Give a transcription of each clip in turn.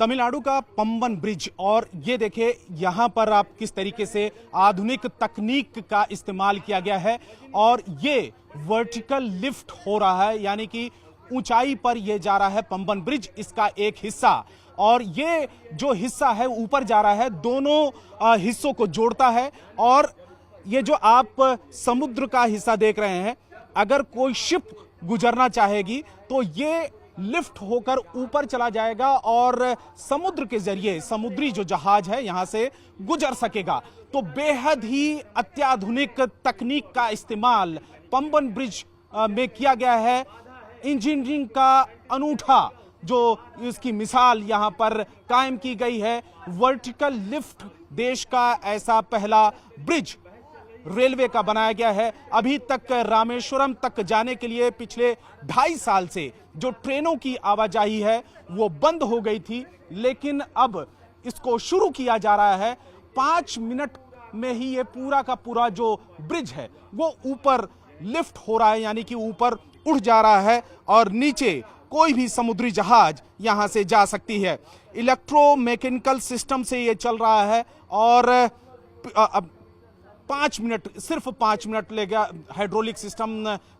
तमिलनाडु का पंबन ब्रिज, और ये देखिए यहाँ पर आप किस तरीके से आधुनिक तकनीक का इस्तेमाल किया गया है और ये वर्टिकल लिफ्ट हो रहा है, यानी कि ऊंचाई पर ये जा रहा है पंबन ब्रिज, इसका एक हिस्सा। और ये जो हिस्सा है ऊपर जा रहा है, दोनों हिस्सों को जोड़ता है। और ये जो आप समुद्र का हिस्सा देख रहे हैं, अगर कोई शिप गुजरना चाहेगी तो ये लिफ्ट होकर ऊपर चला जाएगा और समुद्र के जरिए समुद्री जो जहाज है यहां से गुजर सकेगा। तो बेहद ही अत्याधुनिक तकनीक का इस्तेमाल पंबन ब्रिज में किया गया है। इंजीनियरिंग का अनूठा जो इसकी मिसाल यहां पर कायम की गई है। वर्टिकल लिफ्ट देश का ऐसा पहला ब्रिज रेलवे का बनाया गया है। अभी तक रामेश्वरम तक जाने के लिए पिछले 2.5 साल से जो ट्रेनों की आवाजाही है वो बंद हो गई थी, लेकिन अब इसको शुरू किया जा रहा है। 5 मिनट में ही ये पूरा का पूरा जो ब्रिज है वो ऊपर लिफ्ट हो रहा है, यानी कि ऊपर उड़ जा रहा है और नीचे कोई भी समुद्री जहाज यहां से जा सकती है। इलेक्ट्रोमैकेनिकल सिस्टम से ये चल रहा है और अब 5 मिनट, सिर्फ 5 मिनट लेगा हाइड्रोलिक सिस्टम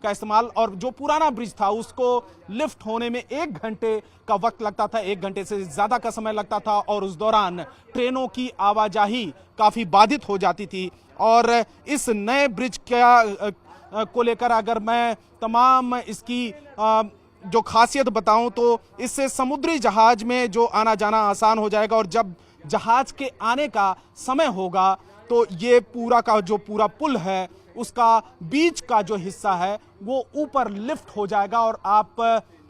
का इस्तेमाल। और जो पुराना ब्रिज था उसको लिफ्ट होने में 1 घंटे का वक्त लगता था, 1 घंटे से ज्यादा का समय लगता था और उस दौरान ट्रेनों की आवाजाही काफी बाधित हो जाती थी। और इस नए ब्रिज को लेकर अगर मैं तमाम इसकी जो खासियत बताऊं तो इससे समुद्री जहाज में जो आना जाना आसान हो जाएगा और जब जहाज के आने का समय होगा तो ये पूरा का जो पूरा पुल है उसका बीच का जो हिस्सा है वो ऊपर लिफ्ट हो जाएगा। और आप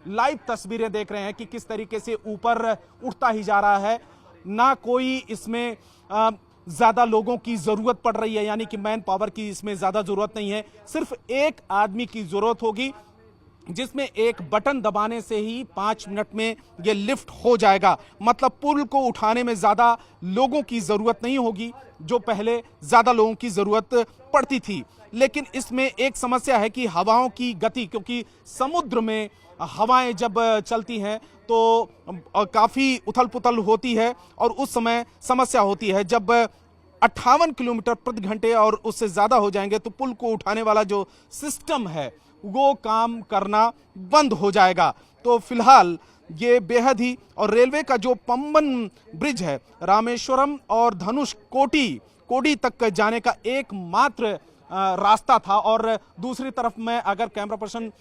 लाइव तस्वीरें देख रहे हैं कि किस तरीके से ऊपर उठता ही जा रहा है। ना कोई इसमें ज्यादा लोगों की जरूरत पड़ रही है, यानी कि मैन पावर की इसमें ज्यादा जरूरत नहीं है। सिर्फ एक आदमी की जरूरत होगी जिसमें एक बटन दबाने से ही 5 मिनट में यह लिफ्ट हो जाएगा। मतलब पुल को उठाने में ज्यादा लोगों की जरूरत नहीं होगी, जो पहले ज्यादा लोगों की जरूरत पड़ती थी। लेकिन इसमें एक समस्या है कि हवाओं की गति, क्योंकि समुद्र में हवाएं जब चलती हैं तो काफी उथल पुथल होती है और उस समय समस्या होती है। जब 58 किलोमीटर प्रति घंटे और उससे ज्यादा हो जाएंगे तो पुल को उठाने वाला जो सिस्टम है वो काम करना बंद हो जाएगा। तो फिलहाल ये बेहद ही, और रेलवे का जो पंबन ब्रिज है रामेश्वरम और धनुष कोडी तक जाने का एकमात्र रास्ता था। और दूसरी तरफ में अगर कैमरा पर्सन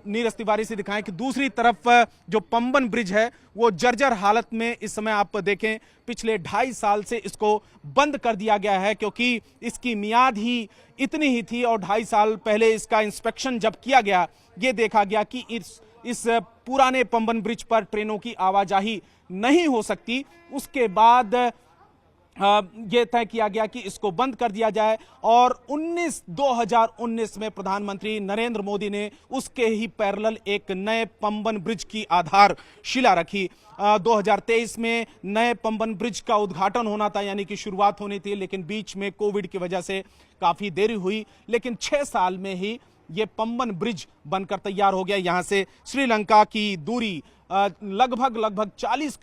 नीरज तिवारी से दिखाएं कि दूसरी तरफ जो पंबन ब्रिज है वो जर्जर हालत में इस समय आप देखें। पिछले 2.5 साल से इसको बंद कर दिया गया है क्योंकि इसकी मियाद ही इतनी ही थी और 2.5 साल पहले इसका इंस्पेक्शन जब किया गया ये देखा गया कि इस पुराने पंबन ब्रिज पर ट्रेनों की आवाजाही नहीं हो सकती। उसके बाद ये तय किया गया कि इसको बंद कर दिया जाए और 2019 में प्रधानमंत्री नरेंद्र मोदी ने उसके ही पैरेलल एक नए पंबन ब्रिज की आधारशिला रखी। 2023 में नए पंबन ब्रिज का उद्घाटन होना था, यानी कि शुरुआत होनी थी, लेकिन बीच में कोविड की वजह से काफी देरी हुई। लेकिन 6 साल में ही ये पंबन ब्रिज बनकर तैयार हो गया। यहां से श्रीलंका की दूरी लगभग 40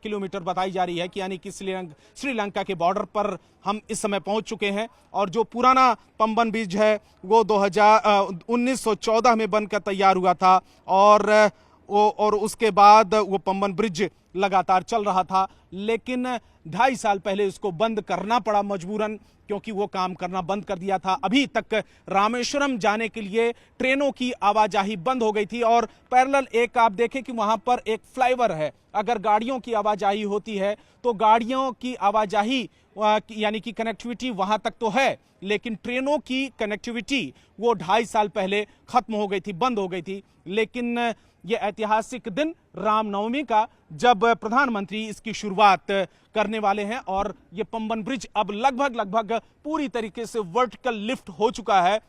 किलोमीटर बताई जा रही है कि यानी कि श्रीलंका के बॉर्डर पर हम इस समय पहुंच चुके हैं। और जो पुराना पंबन ब्रिज है वो 1914 में बनकर तैयार हुआ था और उसके बाद वो पंबन ब्रिज लगातार चल रहा था। लेकिन 2.5 साल पहले इसको बंद करना पड़ा मजबूरन, क्योंकि वो काम करना बंद कर दिया था। अभी तक रामेश्वरम जाने के लिए ट्रेनों की आवाजाही बंद हो गई थी और पैरेलल एक आप देखें कि वहां पर एक फ्लाईओवर है। अगर गाड़ियों की आवाजाही होती है तो गाड़ियों की आवाजाही यानी कि कनेक्टिविटी वहां तक तो है, लेकिन ट्रेनों की कनेक्टिविटी वो 2.5 साल पहले खत्म हो गई थी, बंद हो गई थी। लेकिन ये ऐतिहासिक दिन रामनवमी का, जब प्रधानमंत्री इसकी शुरुआत करने वाले हैं और ये पंबन ब्रिज अब लगभग पूरी तरीके से वर्टिकल लिफ्ट हो चुका है,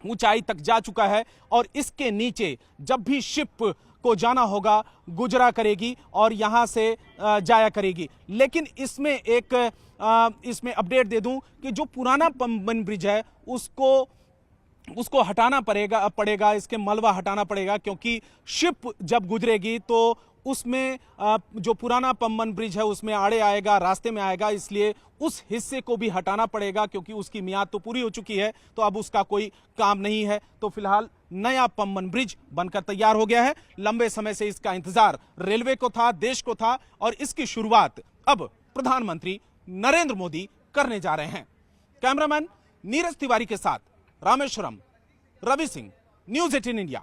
ऊंचाई तक जा चुका है और इसके नीचे जब भी शिप को जाना होगा गुजरा करेगी और यहां से जाया करेगी। लेकिन इसमें अपडेट दे दूं कि जो पुराना पंबन ब्रिज है उसको उसको हटाना पड़ेगा, इसके मलबा हटाना पड़ेगा, क्योंकि शिप जब गुजरेगी तो उसमें जो पुराना पम्बन ब्रिज है उसमें आड़े आएगा, रास्ते में आएगा, इसलिए उस हिस्से को भी हटाना पड़ेगा, क्योंकि उसकी मियाद तो पूरी हो चुकी है, तो अब उसका कोई काम नहीं है। तो फिलहाल नया पम्बन ब्रिज बनकर तैयार हो गया है। लंबे समय से इसका इंतजार रेलवे को था, देश को था, और इसकी शुरुआत अब प्रधानमंत्री नरेंद्र मोदी करने जा रहे हैं। कैमरामैन नीरज तिवारी के साथ रामेश्वरम, रवि सिंह, न्यूज़ 18 इंडिया।